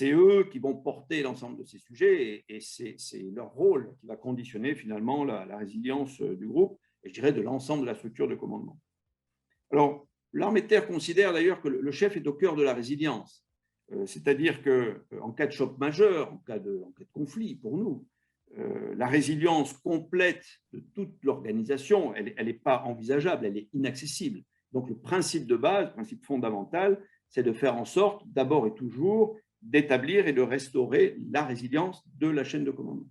c'est eux qui vont porter l'ensemble de ces sujets et c'est leur rôle qui va conditionner finalement la résilience du groupe et je dirais de l'ensemble de la structure de commandement. Alors, l'armée de terre considère d'ailleurs que le chef est au cœur de la résilience, c'est-à-dire qu'en cas de choc majeur, en cas de conflit pour nous, la résilience complète de toute l'organisation, elle n'est pas envisageable, elle est inaccessible. Donc le principe de base, le principe fondamental, c'est de faire en sorte, d'abord et toujours, d'établir et de restaurer la résilience de la chaîne de commandement.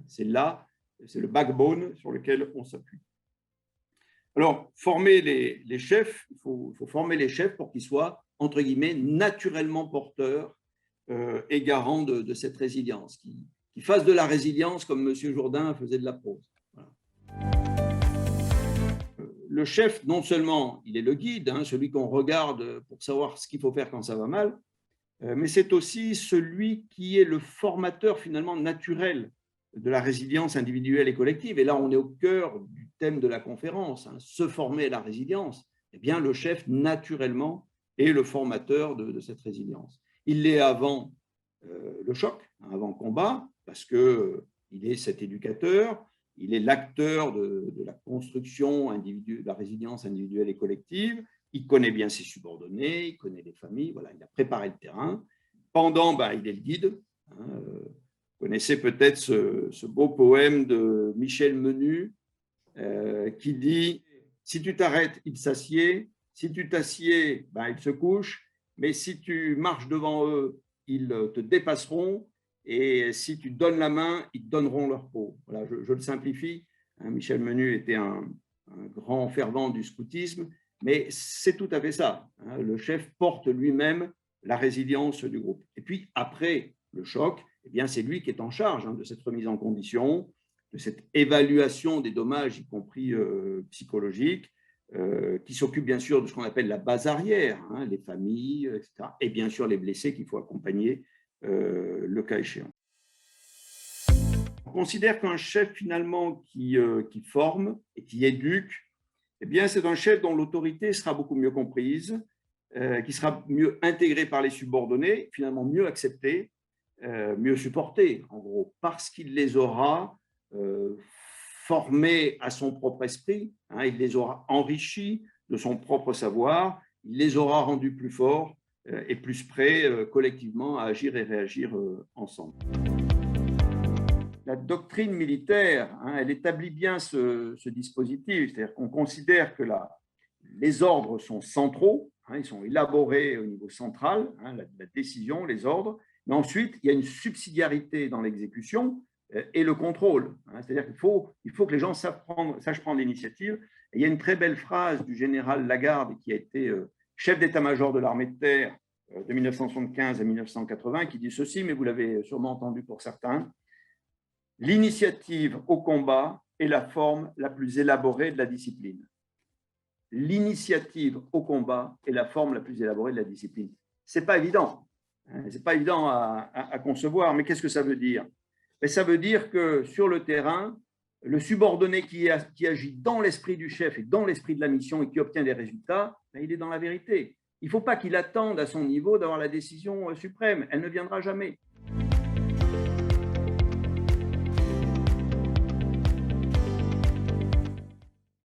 C'est là, c'est le backbone sur lequel on s'appuie. Alors, former les chefs, il faut former les chefs pour qu'ils soient, entre guillemets, naturellement porteurs et garants de cette résilience, qui fassent de la résilience comme M. Jourdain faisait de la prose. Voilà. Le chef, non seulement il est le guide, hein, celui qu'on regarde pour savoir ce qu'il faut faire quand ça va mal, mais c'est aussi celui qui est le formateur finalement naturel de la résilience individuelle et collective. Et là, on est au cœur du thème de la conférence, hein, se former à la résilience. Eh bien, le chef, naturellement, est le formateur de cette résilience. Il l'est avant le choc, avant le combat, parce qu'il est cet éducateur, il est l'acteur de la construction de la résilience individuelle et collective, il connaît bien ses subordonnés, il connaît les familles, voilà, il a préparé le terrain. Pendant, il est le guide. Hein, vous connaissez peut-être ce beau poème de Michel Menu qui dit « Si tu t'arrêtes, il s'assied, si tu t'assieds, il se couche, mais si tu marches devant eux, ils te dépasseront, et si tu donnes la main, ils te donneront leur peau. » Voilà, je le simplifie. Hein, Michel Menu était un grand fervent du scoutisme, mais c'est tout à fait ça. Hein, le chef porte lui-même la résilience du groupe. Et puis, après le choc, eh bien, c'est lui qui est en charge de cette remise en condition, de cette évaluation des dommages, y compris psychologiques, qui s'occupe bien sûr de ce qu'on appelle la base arrière, hein, les familles, etc. Et bien sûr les blessés qu'il faut accompagner le cas échéant. On considère qu'un chef finalement qui forme et qui éduque, eh bien, c'est un chef dont l'autorité sera beaucoup mieux comprise, qui sera mieux intégré par les subordonnés, finalement mieux accepté, mieux supporté, en gros, parce qu'il les aura formés à son propre esprit, hein, il les aura enrichis de son propre savoir, il les aura rendus plus forts et plus prêts collectivement à agir et réagir ensemble. La doctrine militaire, hein, elle établit bien ce dispositif, c'est-à-dire qu'on considère que les ordres sont centraux, hein, ils sont élaborés au niveau central, hein, la décision, les ordres, mais ensuite, il y a une subsidiarité dans l'exécution et le contrôle. Hein, c'est-à-dire qu'il faut que les gens sachent prendre l'initiative. Et il y a une très belle phrase du général Lagarde, qui a été chef d'état-major de l'armée de terre de 1975 à 1980, qui dit ceci, mais vous l'avez sûrement entendu pour certains: l'initiative au combat est la forme la plus élaborée de la discipline. L'initiative au combat est la forme la plus élaborée de la discipline. Ce n'est pas évident. Ce n'est pas évident à concevoir, mais qu'est-ce que ça veut dire? Ça veut dire que sur le terrain, le subordonné qui agit dans l'esprit du chef et dans l'esprit de la mission et qui obtient des résultats, il est dans la vérité. Il ne faut pas qu'il attende à son niveau d'avoir la décision suprême. Elle ne viendra jamais.